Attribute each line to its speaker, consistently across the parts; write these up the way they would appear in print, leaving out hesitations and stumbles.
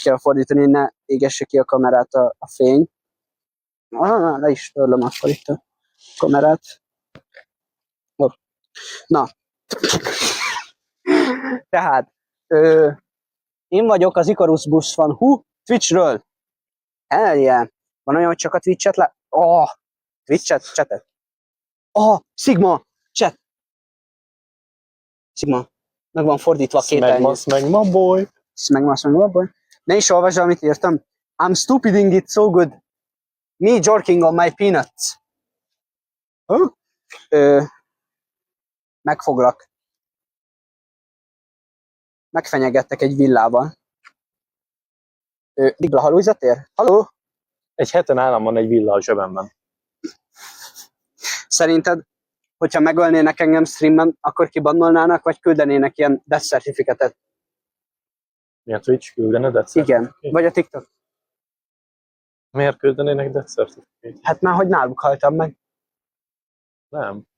Speaker 1: úgy kell fordítani, hogy ne égesse ki a kamerát a fény. Le is törlöm akkor itt a kamerát. Na. Tehát, én vagyok az Icarus Bus van Twitchről. Hell yeah. Van olyan, hogy csak a Twitch-et Twitch-et, chatet. Sigma, chat. Sigma. Meg van fordítva két elnyő.
Speaker 2: Smegma boy.
Speaker 1: Smegma boy. Ne is olvasd, amit írtam. I'm stupiding it so good. Me jerking on my peanuts. Megfoglak. Megfenyegettek egy villával. Digla, halújzatér? Halló?
Speaker 2: Egy heten állam van egy villa a zsebemben.
Speaker 1: Szerinted, hogyha megölnének engem streamben, akkor kibannolnának, vagy küldenének ilyen death certificate-et?
Speaker 2: Mi a Twitch küldene death
Speaker 1: certificate? Igen, vagy a TikTok.
Speaker 2: Miért küldenének death certificate?
Speaker 1: Hát már, hogy náluk haltam meg.
Speaker 2: Nem.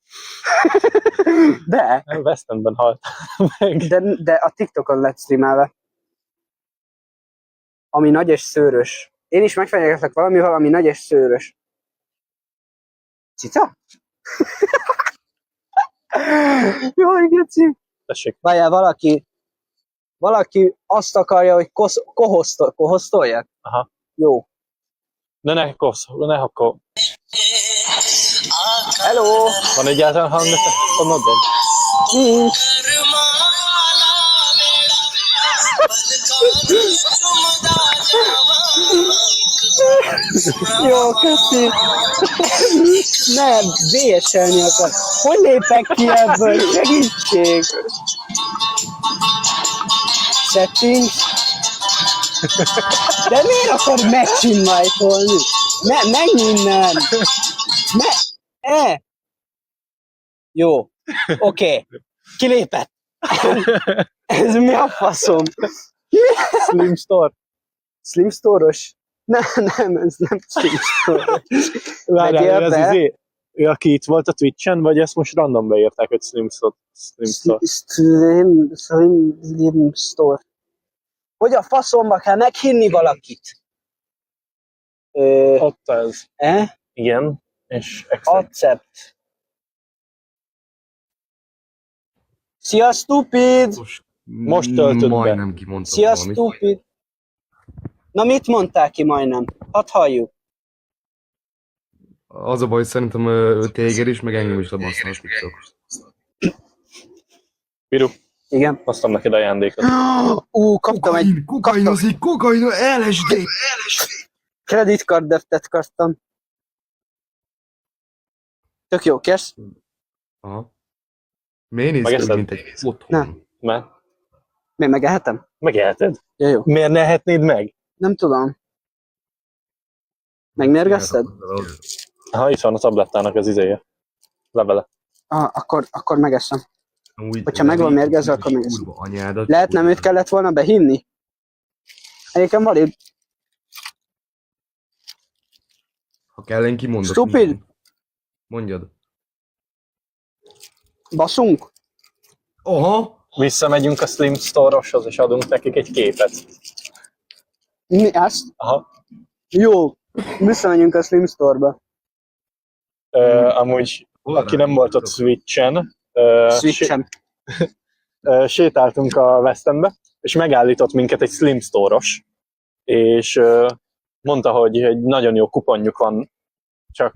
Speaker 1: De.
Speaker 2: West Endben haltam meg.
Speaker 1: De a TikTokon lett streamelve. Ami nagy és szőrös. Én is megfenyegetlek valamivel, ami nagy és szőrös. Cica? Jaj, geci.
Speaker 2: Tessék.
Speaker 1: Várjál, valaki azt akarja, hogy kohosztoljak?
Speaker 2: Aha.
Speaker 1: Jó.
Speaker 2: De ne akkor.
Speaker 1: Hello!
Speaker 2: Van egyáltalán hangnodod?
Speaker 1: Nincs. Jó, köszi. Nem, VSL-ni akar. Hogy lépek ki ebből? Segítség! Settings. De miért akar megcsinálni? Menj innen! Jó, oké. Kilépett. Ez mi a faszom?
Speaker 2: Slim Store.
Speaker 1: Slim Store-os? Nem, ez nem Slim Store.
Speaker 2: Várjál, ez izé, ő aki itt volt a Twitch-en, vagy ezt most random beírták, hogy Slim Store?
Speaker 1: Slim Store. Hogy a faszomba kell meghinni valakit?
Speaker 2: Ott ez. Igen. És
Speaker 1: accept. Szia, stupid!
Speaker 2: Most töltöd
Speaker 3: majdnem
Speaker 2: be.
Speaker 3: kimondtam
Speaker 1: Szia,
Speaker 3: valamit.
Speaker 1: stupid! Na, mit mondtál ki majdnem? Hadd halljuk.
Speaker 3: Az a baj, szerintem téged is, meg engem is lebasztál a TikTok.
Speaker 2: Piru,
Speaker 1: Igen.
Speaker 2: hoztam neked ajándékot.
Speaker 1: Kaptam egy...
Speaker 3: Kokain, LSD!
Speaker 1: Credit deftet kaptam. Tök jó, kérsz?
Speaker 3: Aha. Miért néz ki, mint egy otthon?
Speaker 1: Nem.
Speaker 2: Mert?
Speaker 1: Miért megehetem?
Speaker 2: Megeheted?
Speaker 1: Ja, jó.
Speaker 2: Miért ne ehetnéd meg?
Speaker 1: Nem tudom. Megmérgezted?
Speaker 2: Ha itt van a tablettának az izéje. Levele.
Speaker 1: Akkor megeszem. Hogyha meg van mérgezve, akkor megeszem. Lehet nem őt kellett volna behinni? Egyébként valid.
Speaker 3: Ha kell, én kimondok.
Speaker 1: Stupid!
Speaker 3: Mondjad.
Speaker 1: Baszunk?
Speaker 3: Aha!
Speaker 2: Visszamegyünk a Slim Store-oshoz, és adunk nekik egy képet.
Speaker 1: Mi ezt?
Speaker 2: Aha.
Speaker 1: Jó. Visszamegyünk a Slim Store-ba.
Speaker 2: Amúgy, aki nem volt ott Switchen, sétáltunk a West Endbe, és megállított minket egy Slim Store-os, és mondta, hogy egy nagyon jó kuponjuk van, csak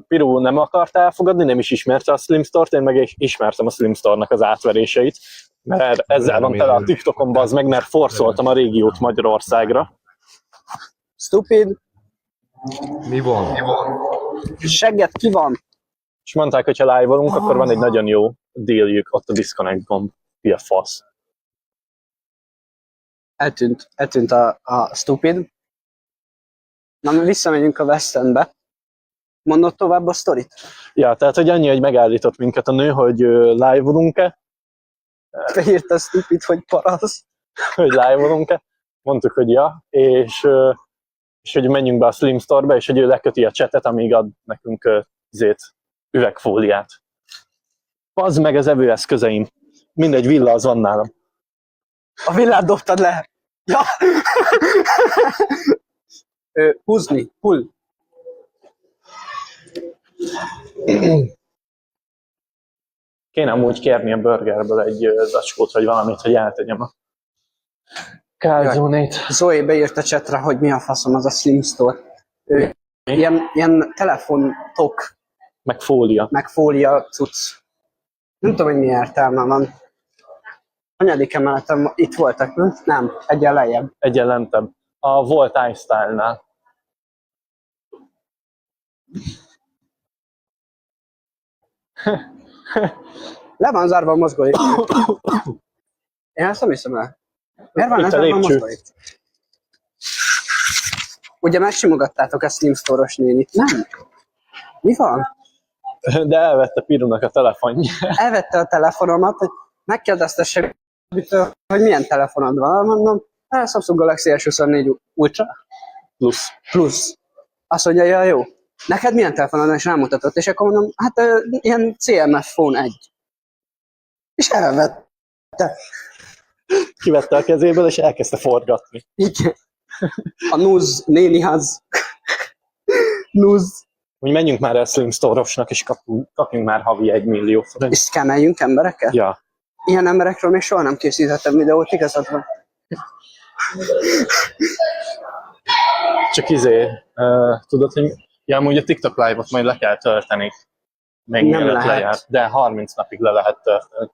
Speaker 2: Piru nem akart elfogadni, nem is ismerte a Slim Store-t, én meg ismertem a Slim Store-nak az átveréseit, mert ezzel van tele a TikTokon, bazd meg, mert forszoltam a régiót Magyarországra.
Speaker 1: Stupid.
Speaker 3: Mi van?
Speaker 1: Segget ki van?
Speaker 2: És mondták, hogy ha live-olunk, akkor van egy nagyon jó dealjük, ott a disconnect gomb. Mi a fasz?
Speaker 1: Eltűnt a stupid. Na, visszamegyünk a West Endbe. Mondod tovább a sztorit?
Speaker 2: Ja, tehát, hogy annyi, hogy megállított minket a nő, hogy live-olunk-e.
Speaker 1: Te írt a stupid, hogy parasz.
Speaker 2: Hogy live-olunk-e. Mondtuk, hogy ja, és hogy menjünk be a Slim Store-be, és hogy ő leköti a chatet, amíg ad nekünk üvegfóliát. Pazd meg az evőeszközeim. Mindegy, villa az van nálam.
Speaker 1: A villát dobtad le. Ja. Húzni, pull.
Speaker 2: Kéne amúgy kérni a burgerből egy zacskót, vagy valamit, hogy eltegyem a calzonét.
Speaker 1: Zoe beírt a chatre, hogy mi a faszom az a Slim Store. Ilyen telefontok,
Speaker 2: Meg fólia.
Speaker 1: meg fólia cucc. Nem tudom, hogy mi értelme van. Hanyadik emeleten itt voltak, nem? Nem, egyen lejjebb.
Speaker 2: Egyen lentebb. A volt iStyle-nál.
Speaker 1: Le van zárva a mozgólift. Én ezt nem hiszem el. Miért van
Speaker 2: Itt a
Speaker 1: zárva a
Speaker 2: lépcső.
Speaker 1: mozgólift? Ugye megsimogattátok a Slim Store-os nénit? Nem? Mi van?
Speaker 2: De elvette Pirunak a telefonja.
Speaker 1: Elvette a telefonomat, hogy megkérdezte segítől, hogy milyen telefonod van. Mondom, Samsung Galaxy S24 Ultra Plus. Azt mondja, ja, jó. Neked milyen telefonod van, és rámutatott, és akkor mondom, hát ilyen CMF Phone 1. És elvette.
Speaker 2: Kivette a kezéből, és elkezdte forgatni.
Speaker 1: Igen. A Nuz néniház. Nuz.
Speaker 2: Hogy menjünk már el Slim Store-osnak, és kapjunk már havi 1 millió forint.
Speaker 1: És szkenneljünk embereket?
Speaker 2: Ja.
Speaker 1: Ilyen emberekről még soha nem készítettem videót, igazad van.
Speaker 2: Csak tudod, hogy ja, amúgy a TikTok live-ot majd le kell tölteni. Még
Speaker 1: Nem
Speaker 2: mielőtt
Speaker 1: lehet.
Speaker 2: lejár, de 30 napig le lehet tölteni.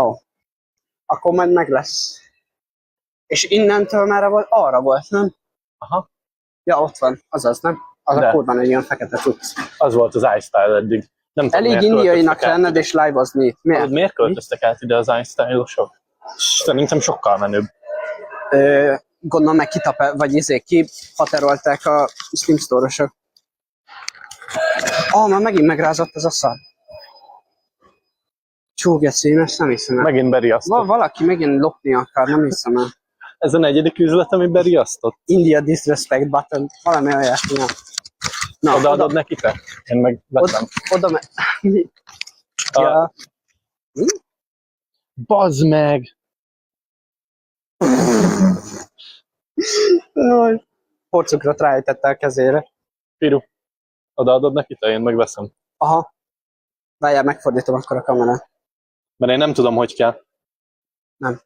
Speaker 1: Ó. Akkor majd meg lesz. És innentől már arra volt, nem?
Speaker 2: Aha.
Speaker 1: Ja, ott van. Azaz, nem? Az
Speaker 2: De.
Speaker 1: a kurban egy ilyen fekete cucc.
Speaker 2: Az volt az iStyle eddig. Nem tudom,
Speaker 1: Elég
Speaker 2: miért
Speaker 1: indiainak
Speaker 2: költöztek át
Speaker 1: lenned
Speaker 2: ide.
Speaker 1: és live-ozni.
Speaker 2: Tudod, miért költöztek át ide az iStyle-osok? Szerintem sokkal menőbb.
Speaker 1: Gondolom meg kihaterolták a Slim Store-osok. Már megint megrázott ez a szar. Csúgeci, én ezt nem hiszem el.
Speaker 2: Megint beriasztott.
Speaker 1: Valaki megint lopni akar, nem hiszem el.
Speaker 2: Ez a negyedik üzlet, ami beriasztott.
Speaker 1: India Disrespect Button, valami olyasmi. Na,
Speaker 2: Odaadod neki te? Én meg vettem.
Speaker 1: Oda mi?
Speaker 2: A-
Speaker 1: Ja. Mi?
Speaker 2: Bazd meg!
Speaker 1: Jaj. Porcukrot ráejtette a kezére.
Speaker 2: Piru, odaadod neki te? Én meg veszem.
Speaker 1: Aha. Várjál, megfordítom akkor a kamerát.
Speaker 2: Mert én nem tudom, hogy kell.
Speaker 1: Nem.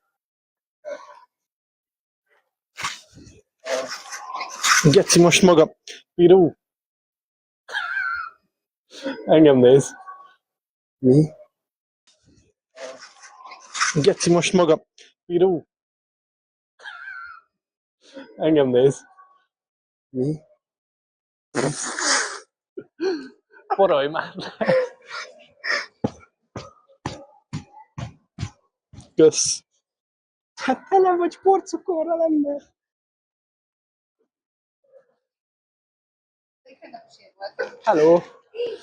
Speaker 2: Geci, most maga. Piru. Engem néz.
Speaker 1: Mi?
Speaker 2: Geci, most maga. Piru. Engem néz.
Speaker 1: Mi?
Speaker 2: Porolj már. Kösz.
Speaker 1: Hát tele vagy porcukorral, ember. Hello.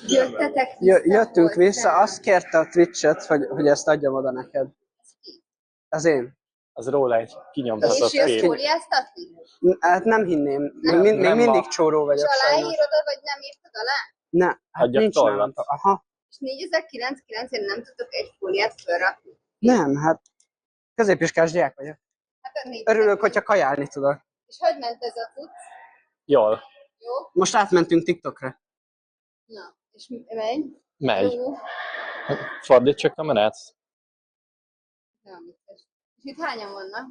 Speaker 4: Jöttetek vissza?
Speaker 1: Jöttünk
Speaker 4: Hogy
Speaker 1: vissza,
Speaker 4: nem?
Speaker 1: azt kérte a Twitch-et, hogy ezt adjam oda neked. Az én.
Speaker 2: Az róla egy kinyomtatott
Speaker 4: És jössz
Speaker 2: kép.
Speaker 4: fóliáztatni?
Speaker 1: Hát nem hinném.
Speaker 4: Nem.
Speaker 1: Még
Speaker 2: Nem
Speaker 1: mindig
Speaker 2: ma.
Speaker 1: csóró
Speaker 4: És
Speaker 1: vagyok sajnos.
Speaker 4: aláírod, vagy nem írtad alá?
Speaker 1: Ne, hát
Speaker 2: Adjak
Speaker 1: nincs
Speaker 2: tollat.
Speaker 1: nálam. Aha.
Speaker 4: És 4999-ért nem tudtok egy fóliát felrakni?
Speaker 1: Nem, hát középiskás diák vagyok.
Speaker 4: Hát a 400.
Speaker 1: Örülök, hogyha kajálni tudok.
Speaker 4: És hogy ment ez a cucc?
Speaker 2: Jól.
Speaker 4: Jó?
Speaker 1: Most átmentünk TikTokra.
Speaker 4: Na, és megy?
Speaker 2: Megy.
Speaker 4: Jó.
Speaker 2: Fordíts a kamerát.
Speaker 4: Nem, vicces. És itt hányan vannak?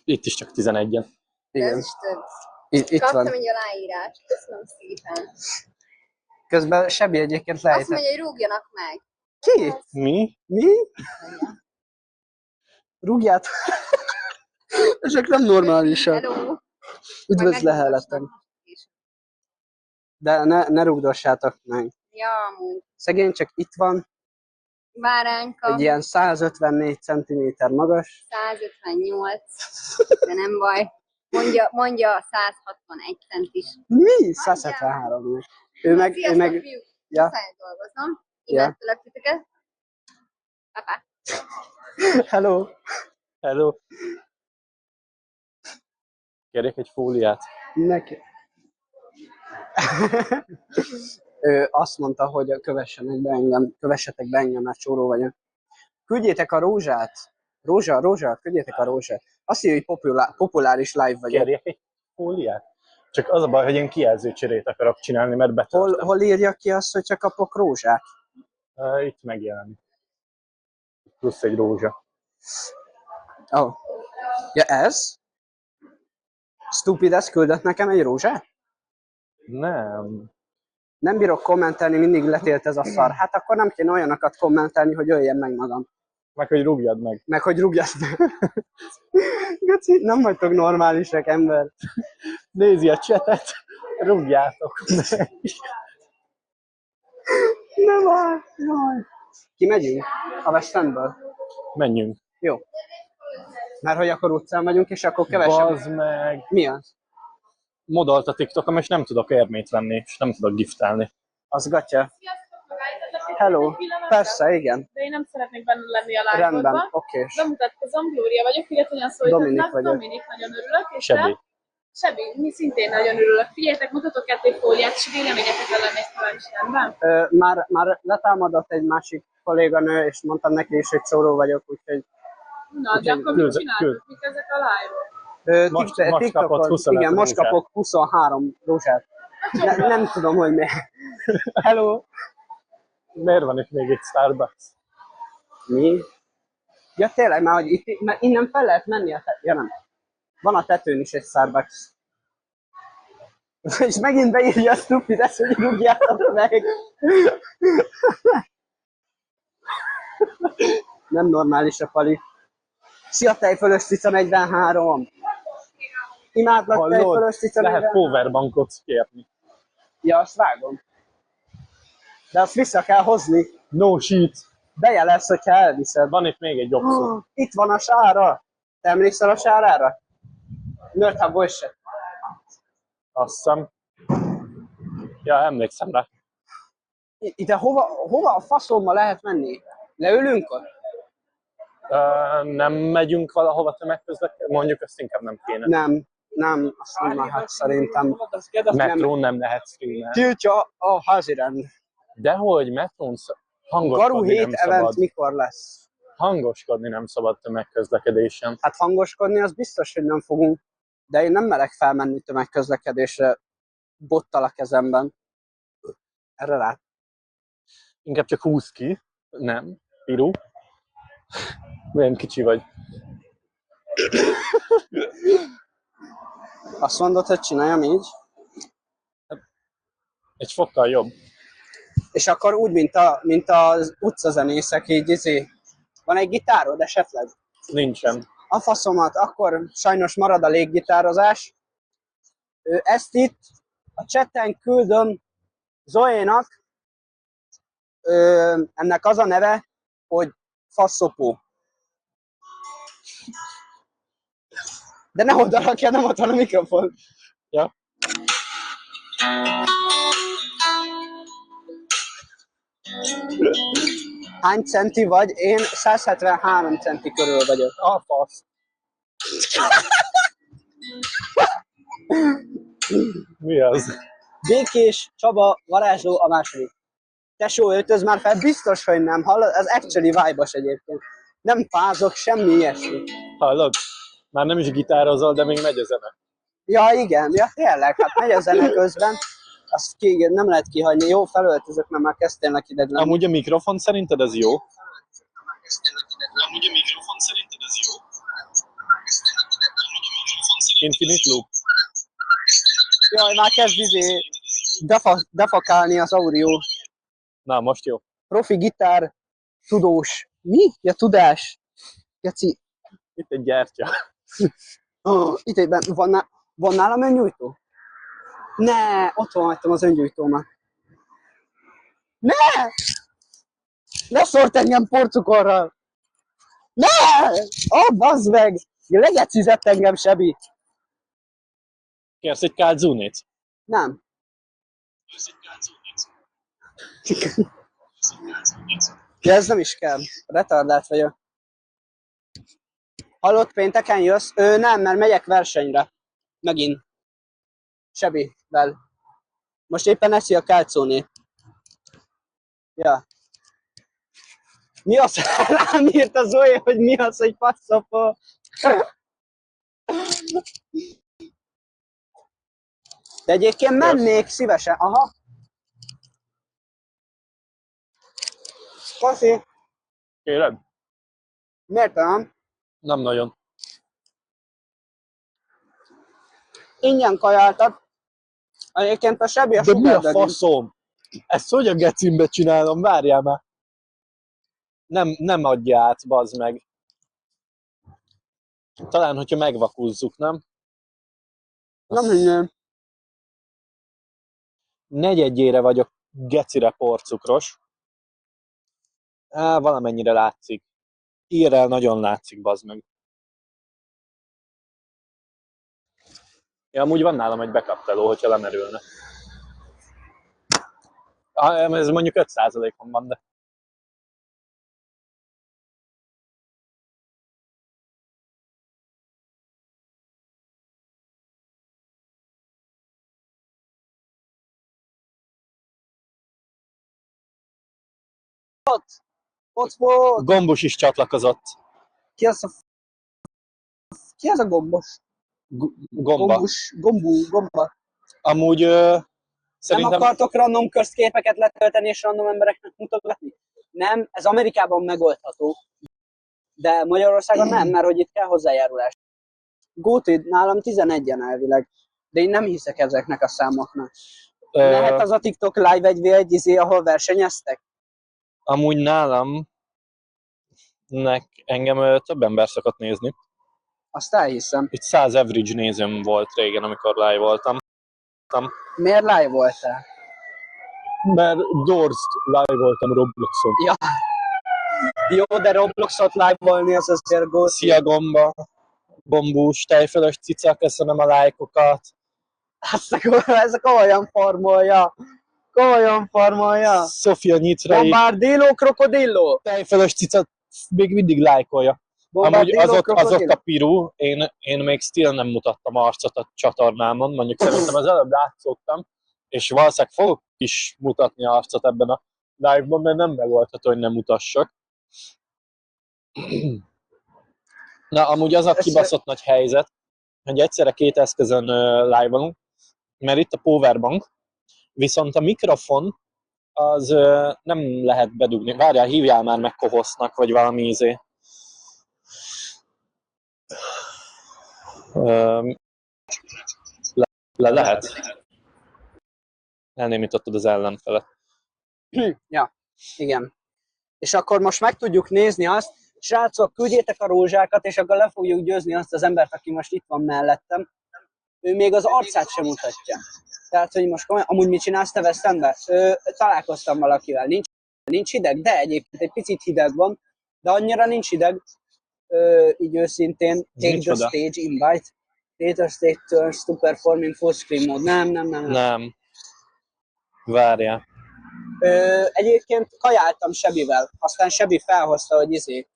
Speaker 2: Itt is csak 11-en.
Speaker 4: De
Speaker 1: Igen.
Speaker 4: ez is több.
Speaker 1: Itt
Speaker 4: Kaptam
Speaker 1: van.
Speaker 4: egy aláírást. Köszönöm szépen.
Speaker 1: Közben Sebi egyébként
Speaker 4: Azt
Speaker 1: lejtett.
Speaker 4: mondja, hogy rúgjanak meg.
Speaker 1: Ki?
Speaker 2: Mi?
Speaker 1: Mi? Rúgját. Ezek nem normálisak.
Speaker 4: Hello.
Speaker 1: Üdvözleheletlen. De ne rúgdossátok meg.
Speaker 4: Ja, amúgy.
Speaker 1: Szegény csak itt van,
Speaker 4: Bárányka.
Speaker 1: egy ilyen 154 cm magas.
Speaker 4: 158, de nem baj. Mondja 161 centis.
Speaker 1: Mi? 173. Ő meg...
Speaker 4: Sziasztok, fiúk!
Speaker 1: Ja.
Speaker 4: Muszáj dolgoznom.
Speaker 1: Ja.
Speaker 4: Imádtalak titeket. Papa.
Speaker 1: Hello.
Speaker 2: Hello. Kérjek egy fóliát.
Speaker 1: Neki. Ő azt mondta, hogy kövessetek be engem, mert csóró vagyok. Küldjétek a rózsát Rózsa, küldjétek a rózsát. Azt írja, hogy populáris live vagyok.
Speaker 2: Kérjek egy fóliát? Csak az a baj, hogy én kijelzőcserét akarok csinálni, mert betöltem.
Speaker 1: Hol írja ki azt, hogy csak kapok rózsát?
Speaker 2: Itt megjelenik. Plusz egy rózsa.
Speaker 1: Oh. Ja, ez? Stupid, ez küldött nekem egy rózsát?
Speaker 2: Nem.
Speaker 1: Nem bírok kommentelni, mindig letélt ez a szar. Hát akkor nem kéne olyanokat kommentelni, hogy öljem meg magam.
Speaker 2: Meg, hogy rúgjad meg.
Speaker 1: Meg, hogy rúgjad meg. Geci, nem vagytok normálisak, ember.
Speaker 2: Nézi a csetet, rúgjátok meg.
Speaker 1: Nem áll, jaj. Kimegyünk? A West Endből?
Speaker 2: Menjünk.
Speaker 1: Jó. Mert hogy akkor utcán vagyunk, és akkor kevesebb...
Speaker 2: Bazd meg.
Speaker 1: Mi az?
Speaker 2: Modolt a TikTokom, és nem tudok érmét venni, és nem tudok giftelni.
Speaker 1: Az gatya.
Speaker 5: Sziasztok, megállítottak
Speaker 1: Hello.
Speaker 5: egy pillanatra?
Speaker 1: Persze, igen.
Speaker 5: De én nem szeretnék benne lenni a
Speaker 1: Rendben,
Speaker 5: live-odban.
Speaker 1: oké.
Speaker 5: Bemutatkozom, Glória vagyok, figyelj, hogyan
Speaker 1: Dominik
Speaker 5: szólítanak.
Speaker 1: vagyok.
Speaker 5: Dominik, nagyon örülök. És
Speaker 2: Sebi.
Speaker 5: te? Sebi, mi szintén nagyon örülök. Figyeljetek, mutatok kettő fóliát, és véleményeket lennék kíváncsi, rendben?
Speaker 1: Már letámadott egy másik kolléganő, és mondtam neki is, hogy csóró vagyok, úgyhogy...
Speaker 5: Na, de akkor mit csináltok? Mik ezek a live-ok?
Speaker 2: Most
Speaker 1: TikTokon,
Speaker 2: kapott 25
Speaker 1: igen, most
Speaker 2: rózsát.
Speaker 1: kapok 23 rózsát. Nem tudom, hogy miért. Hello!
Speaker 2: Miért van itt még egy Starbucks?
Speaker 1: Mi? Ja tényleg, már hogy itt, mert innen fel lehet menni a tetőn. Ja nem. Van a tetőn is egy Starbucks. És megint beírja a stupid, ezt, hogy rúgjátok meg. Nem normális a pali. Szia, tejfölös cica 43! Imádlak, tejfölös cica
Speaker 2: Lehet
Speaker 1: 43!
Speaker 2: powerbankot kérni.
Speaker 1: Ja, azt vágom. De azt vissza kell hozni.
Speaker 2: No shit.
Speaker 1: Bejelesz, hogyha elviszed.
Speaker 2: Van itt még egy opció.
Speaker 1: Itt van a sára. Te emlékszel a sárára? Nörtha Boyse.
Speaker 2: Azt hiszem. Ja, emlékszem rá.
Speaker 1: Ide hova a faszomba lehet menni? Leülünk ott?
Speaker 2: Nem megyünk valahova tömegközlekedni? Mondjuk azt inkább nem kéne.
Speaker 1: Nem, azt nem lehet szerintem.
Speaker 2: Metrón nem lehet streamelni.
Speaker 1: Tiltja a házirend.
Speaker 2: Dehogy metrón
Speaker 1: Garu
Speaker 2: hangoskodni
Speaker 1: 7
Speaker 2: nem
Speaker 1: event
Speaker 2: szabad.
Speaker 1: mikor lesz?
Speaker 2: Hangoskodni nem szabad tömegközlekedésen.
Speaker 1: Hát hangoskodni az biztos, hogy nem fogunk. De én nem merek felmenni tömegközlekedésre bottal a kezemben. Erre rá.
Speaker 2: Inkább csak húz ki. Nem. Piru. Milyen kicsi vagy.
Speaker 1: Azt mondod, hogy csináljam így?
Speaker 2: Egy fokkal jobb.
Speaker 1: És akkor úgy, mint az utcazenészek, így van egy gitárod esetleg?
Speaker 2: Nincsen.
Speaker 1: A faszomat, akkor sajnos marad a léggitározás. Ezt itt a chatten küldöm Zoénak, ennek az a neve, hogy faszopó. De ne oda rakja, nem ott van a mikrofon.
Speaker 2: Ja.
Speaker 1: Hány centi vagy? Én 173 centi körül vagyok.
Speaker 2: A fasz. Mi az?
Speaker 1: Békés Csaba varázsló a második. Tesó, öltöz már fel? Biztos, hogy nem. Hallod? Ez actually vibe-os egyébként. Nem fázok, semmi ilyesmi.
Speaker 2: Hallod? Már nem is gitározol, de még megy a zene.
Speaker 1: Ja, igen, ja tényleg, hát megy a zene közben. Azt nem lehet kihagyni. Jó, felöltözök, mert már kezdtél ideg lenni.
Speaker 2: Amúgy a mikrofon szerinted ez jó? Infinite Loop.
Speaker 1: Jaj, már kezd defakálni az audio.
Speaker 2: Na, most jó.
Speaker 1: Profi gitár, tudós. Mi? Ja, tudás. Geci.
Speaker 2: Itt egy gyertya.
Speaker 1: Itt egyben van nálam öngyújtó? Ne, otthon hagytam az öngyújtómat. Ne! Ne szórt engem porcukorral! Ne! Bazd meg! Legecizett engem Sebi.
Speaker 2: Kérsz egy calzunét?
Speaker 1: Nem. Ja, ez nem is kell. Retardált vagyok. Hallott, pénteken jössz? Nem, mert megyek versenyre. Megint. Sebivel. Most éppen eszi a kálcónét. Ja. Mi az? Rám írt az olyan, hogy mi az, hogy passzapó. De egyébként mennék szívesen. Aha. Kaszi,
Speaker 2: Kérem?
Speaker 1: miért nem?
Speaker 2: Nem nagyon.
Speaker 1: Ingyen kajáltak. Egyébként a Sebi a
Speaker 2: De mi a
Speaker 1: sugardagi.
Speaker 2: faszom? Ezt hogy a gecimbe csinálom? Várjál már. Nem adja át, bazd meg. Talán, hogyha megvakuzzuk, nem?
Speaker 1: Nem hinném.
Speaker 2: Negyedjére vagyok gecire porcukros. Valamennyire látszik. Írrel nagyon látszik, bazd meg. Ja, amúgy van nálam egy backup teló, hogyha lemerülne. Ez mondjuk 5%-on van, de...
Speaker 1: Ott volt.
Speaker 2: Gombus is csatlakozott.
Speaker 1: Ki az a... Ki az a gombos?
Speaker 2: Gomba.
Speaker 1: Gombus. Gomba.
Speaker 2: Amúgy szerintem...
Speaker 1: Nem akartok random közképeket letölteni és random embereknek mutogatni? Nem, ez Amerikában megoldható. De Magyarországon nem, mert hogy itt kell hozzájárulás. Gótid nálam 11-en elvileg. De én nem hiszek ezeknek a számoknak. Lehet az a TikTok live egy ahol versenyeztek?
Speaker 2: Amúgy nálam engem több ember szokott nézni.
Speaker 1: Azt elhiszem.
Speaker 2: Itt 100 average nézőm volt régen, amikor live voltam.
Speaker 1: Miért live voltál?
Speaker 2: Mert Doors live voltam Robloxon.
Speaker 1: Ja. Jó, de Robloxot live-olni az azért gót.
Speaker 2: Szia Gomba, Gombus, tejfölös cica, köszönöm a lájkokat.
Speaker 1: Ez komolyan farmolja. Komolyan farmolja.
Speaker 2: Sofia Nyitrai,
Speaker 1: Bombardillo, krokodillo.
Speaker 2: tejfölös cica még mindig lájkolja. Amúgy az ott a piru, én még still nem mutattam arcot a csatornámon, mondjuk szerintem az előbb látszottam, és valószínűleg fogok is mutatni arcot ebben a live-ban, mert nem megoldható, hogy nem mutassak. Na, amúgy az a kibaszott nagy helyzet, hogy egyszerre két eszközön live-olunk, mert itt a powerbank, viszont a mikrofon az nem lehet bedugni. Várjál, hívjál már meg Kohosznak, vagy valami izé. Lehet. Elnémítottad az ellenfelet.
Speaker 1: Ja, igen. És akkor most meg tudjuk nézni azt, srácok, küldjétek a rózsákat, és akkor le fogjuk győzni azt az embert, aki most itt van mellettem. Ő még az arcát sem mutatja. Tehát, hogy most komolyan, amúgy mit csinálsz te West Endben? Találkoztam valakivel. Nincs hideg, de egyébként egy picit hideg van, de annyira nincs hideg. Így őszintén, take the stage invite. Later stage turns to perform in full screen mode. Nem.
Speaker 2: Várjál.
Speaker 1: Egyébként kajáltam Sebivel, aztán Sebi felhozta, hogy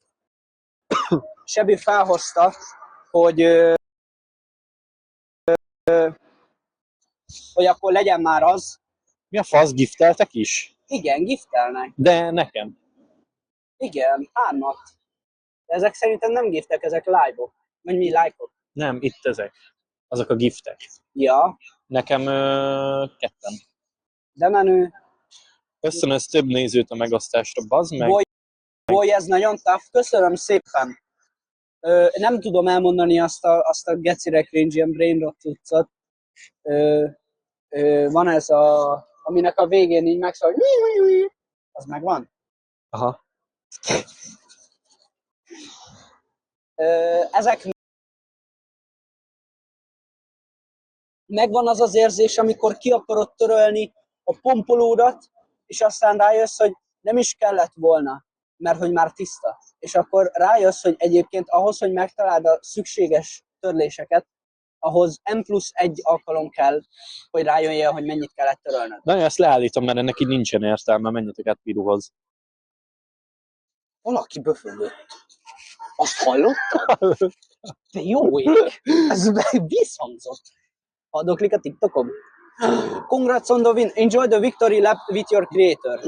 Speaker 1: Sebi felhozta, hogy akkor legyen már az.
Speaker 2: Mi a fasz, gifteltek is?
Speaker 1: Igen, giftelnek.
Speaker 2: De nekem.
Speaker 1: Igen, 3-at. De ezek szerintem nem giftek, ezek live-ok. Vagy mi, like-ok?
Speaker 2: Nem, itt ezek. Azok a giftek.
Speaker 1: Ja.
Speaker 2: Nekem 2.
Speaker 1: De menő.
Speaker 2: Köszönöm több nézőt a megosztásra, bazd meg.
Speaker 1: Boly, ez nagyon tough. Köszönöm szépen. Nem tudom elmondani azt a gecire cringe ilyen brainrot cuccot. Van ez aminek a végén így megszól, hogy az megvan?
Speaker 2: Aha.
Speaker 1: Ezek megvan az az érzés, amikor ki akarod törölni a pompolódat, és aztán rájössz, hogy nem is kellett volna, mert hogy már tiszta. És akkor rájössz, hogy egyébként ahhoz, hogy megtaláld a szükséges törléseket, ahhoz N+1 alkalom kell, hogy rájöjjél, hogy mennyit kellett törölnöd.
Speaker 2: Na, ezt leállítom, mert ennek így nincsen értelme, menjetek át Piruhoz.
Speaker 1: Valaki böfögött. Azt hallottad? De jó ég! Ez visszhangzott. Adoklik a TikTokon. Congrats on the win. Enjoy the victory lap with your creator.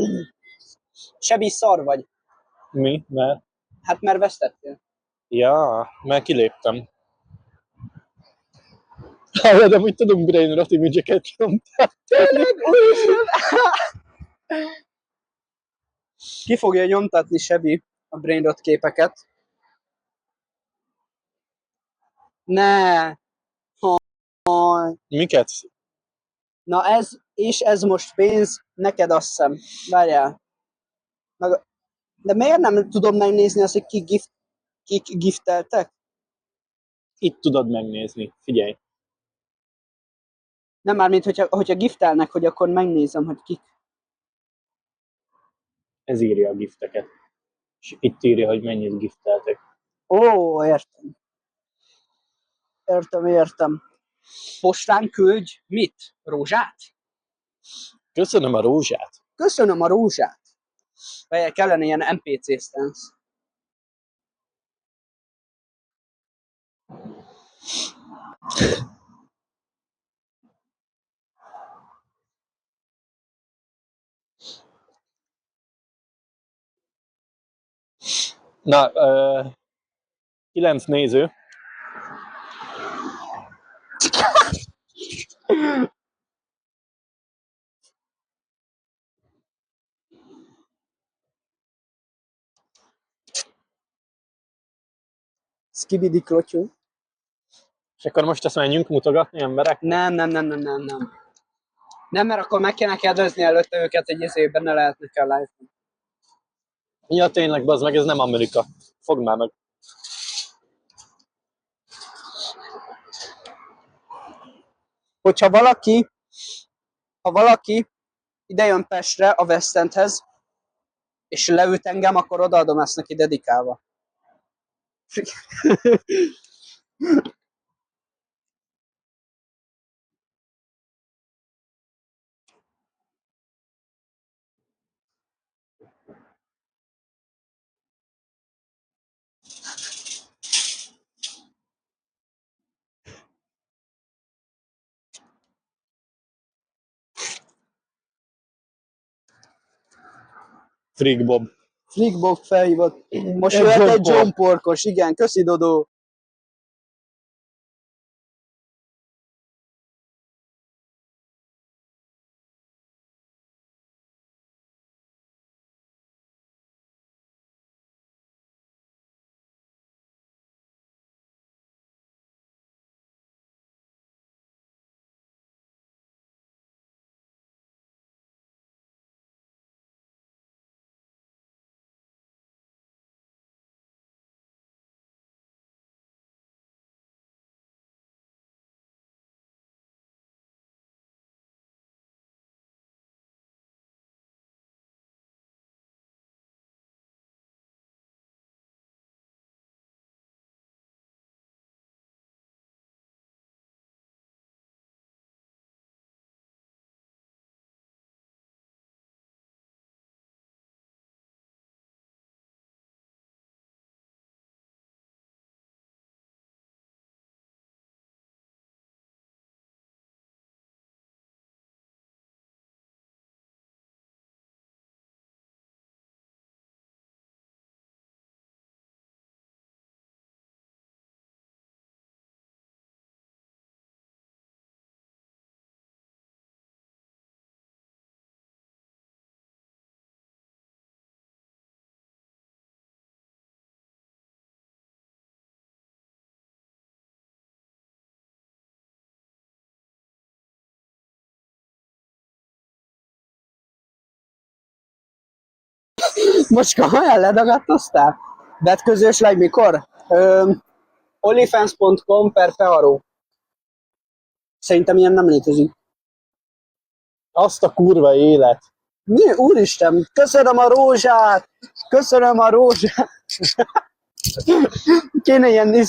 Speaker 1: Sebi, szar vagy.
Speaker 2: Mi? Mert?
Speaker 1: Hát mert vesztettél.
Speaker 2: Ja, mert kiléptem. Hallod, amúgy tudunk brain rot image-eket nyomtatni.
Speaker 1: Tényleg, úristen! Ki fogja nyomtatni Sebi a brainrot képeket? Ne! Haj.
Speaker 2: Miket?
Speaker 1: Na ez, és ez most pénz, neked azt hiszem. Várjál. De miért nem tudom megnézni azt, hogy kik gifteltek?
Speaker 2: Itt tudod megnézni, figyelj.
Speaker 1: Nem már, mint hogyha giftelnek, hogy akkor megnézem, hogy kik.
Speaker 2: Ez írja a gifteket. És itt írja, hogy mennyit gifteltek.
Speaker 1: Ó, értem. Értem. Postán küldj mit? Rózsát?
Speaker 2: Köszönöm a rózsát.
Speaker 1: Köszönöm a rózsát. Vagy kellene ilyen NPC stance.
Speaker 2: Na, 9 néző.
Speaker 1: Skibidi klotyú.
Speaker 2: És akkor most ezt menjünk mutogatni emberek?
Speaker 1: Nem. Nem, mert akkor meg kéne kérdezni előtte őket, hogy izében ne lehetnek a live-on.
Speaker 2: Ja, tényleg, bazd meg, ez nem Amerika. Fogd már meg.
Speaker 1: Hogyha valaki ide jön Pestre a West Endhez, és leüt engem, akkor odaadom ezt neki dedikálva.
Speaker 2: Freak Bob.
Speaker 1: Flickbob felhívott. Most
Speaker 2: Egy
Speaker 1: jöhet
Speaker 2: John
Speaker 1: egy John
Speaker 2: Pork.
Speaker 1: Porkos, igen, köszi Dodó. Most komolyan ledagadtoztál? Vetközős leg mikor? Onlyfans.com/Peharó. Szerintem ilyen nem létezik.
Speaker 2: Azt a kurva élet.
Speaker 1: Mi? Úristen, köszönöm a rózsát! Köszönöm a rózsát! Kéne ilyen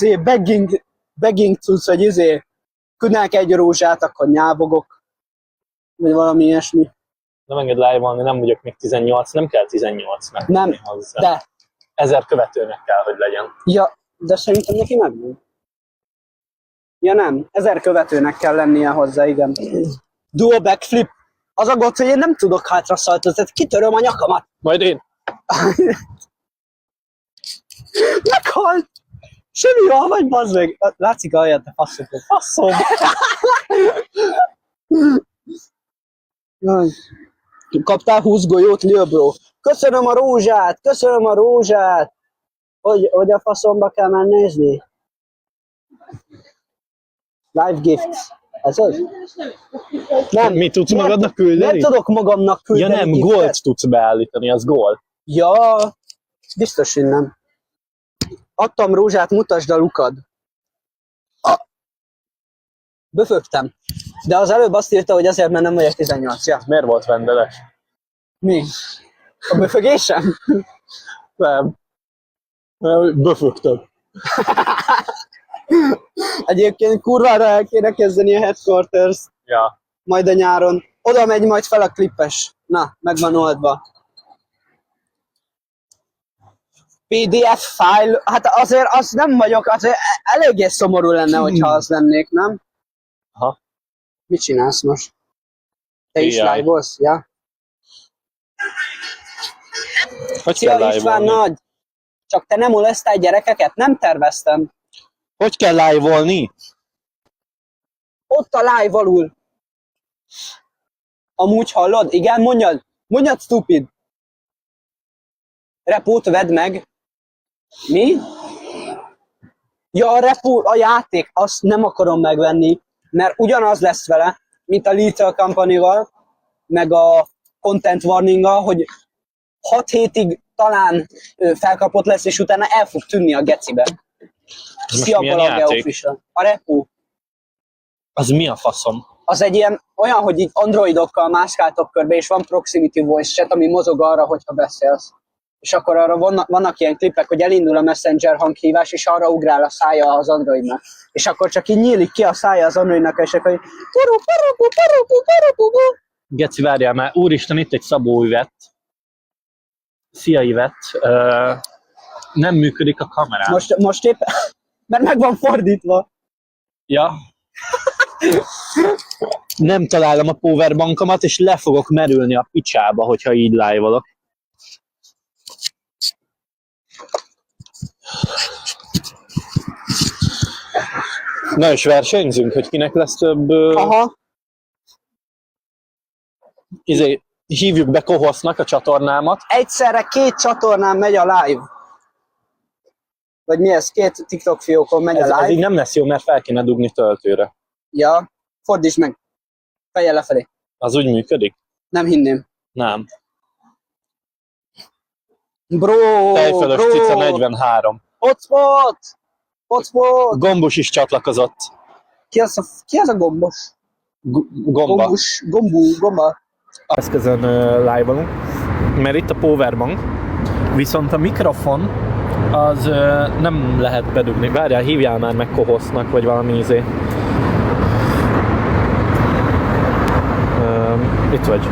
Speaker 1: begging cucc, hogy küldnek egy rózsát, akkor nyávogok. Vagy valami ilyesmi.
Speaker 2: Nem enged live-olni, nem vagyok még 18, nem kell 18-nak.
Speaker 1: Nem,
Speaker 2: hozzá.
Speaker 1: de.
Speaker 2: 1000 követőnek kell, hogy legyen.
Speaker 1: Ja, de szerintem neki megvan. Ja nem, 1000 követőnek kell lennie hozzá, igen. Duo backflip. Az a gond, hogy én nem tudok hátraszaltozni, tehát kitöröm a nyakamat.
Speaker 2: Majd én.
Speaker 1: Meghalt! Semmi jól vagy, bazd meg! Látszik alját, te faszokó. Faszom! Kaptál 20 golyót, Lil Bro. Köszönöm a rózsát! Köszönöm a rózsát! Hogy a faszomba kell már nézni? Live gifts. Ez az? Nem.
Speaker 2: Mi tudsz magadnak küldeni?
Speaker 1: Nem tudok magamnak
Speaker 2: Ja
Speaker 1: küldeni.
Speaker 2: nem,
Speaker 1: giftet.
Speaker 2: gólt tudsz beállítani, az gól.
Speaker 1: Ja, biztos, hogy nem. Adtam rózsát, mutasd a lukad. Böfögtem. De az előbb azt írta, hogy azért, mert nem vagyok 18. Ja.
Speaker 2: Miért volt vendeles?
Speaker 1: Mi? A böfögésem?
Speaker 2: Nem. Böfögtem.
Speaker 1: Egyébként kurvára el kéne kezdeni a Headquarters
Speaker 2: Ja.
Speaker 1: majd a nyáron. Oda megy majd fel a klippes. Na, meg van oldva. PDF file, hát azért az nem vagyok, azért eléggé szomorú lenne, hogyha az lennék, nem?
Speaker 2: Aha.
Speaker 1: Mit csinálsz most? Te is
Speaker 2: Jaj.
Speaker 1: live-olsz? Ja?
Speaker 2: Hogy
Speaker 1: Szia
Speaker 2: kell
Speaker 1: István
Speaker 2: live-olni?
Speaker 1: nagy! Csak te nem molesztálj gyerekeket? Nem terveztem.
Speaker 2: Hogy kell live-olni?
Speaker 1: Ott a live alul. Amúgy hallod? Igen, mondjad stupid. Repót vedd meg. Mi? Ja, a repó, a játék, azt nem akarom megvenni, mert ugyanaz lesz vele, mint a Little Company-val, meg a Content Warning-gal, hogy 6 hétig talán felkapott lesz, és utána el fog tűnni a gecibe. Szia,
Speaker 2: milyen
Speaker 1: Balagge
Speaker 2: játék?
Speaker 1: Official. A repó.
Speaker 2: Az mi a faszom?
Speaker 1: Az egy ilyen, olyan, hogy így androidokkal mászkáltok körbe, és van proximity voice chat, ami mozog arra, hogyha beszélsz. És akkor arra vannak ilyen klippek, hogy elindul a messenger hanghívás, és arra ugrál a szája az androidnak. És akkor csak így nyílik ki a szája az androidnak, és akkor
Speaker 2: Geci, várjál már. Úristen, itt egy Szabó Ivett. Szia Ivett. Nem működik a kamerám.
Speaker 1: most épp, mert meg van fordítva.
Speaker 2: Ja. Nem találom a powerbankomat, és le fogok merülni a picsába, hogyha így live-olok. Na és versenyzünk, hogy kinek lesz több...
Speaker 1: Aha.
Speaker 2: Hívjuk be Kohosznak a csatornámat.
Speaker 1: Egyszerre 2 csatornán megy a live. Vagy mi ez? 2 TikTok fiókon megy a
Speaker 2: Ez
Speaker 1: live.
Speaker 2: így nem lesz jó, mert fel kéne dugni töltőre.
Speaker 1: Ja, fordítsd meg. Fejjel lefelé.
Speaker 2: Az úgy működik?
Speaker 1: Nem hinném.
Speaker 2: Nem.
Speaker 1: Bro,
Speaker 2: Tejfölös cica 43.
Speaker 1: Hotspot!
Speaker 2: Gombus is csatlakozott.
Speaker 1: Ki az a gombos?
Speaker 2: Gomba.
Speaker 1: Gomba.
Speaker 2: Eszközön live-olunk, mert itt a powerbank, viszont a mikrofon az nem lehet bedugni. Várjál, hívjál már meg Kohosznak, vagy valami izé. Itt vagy.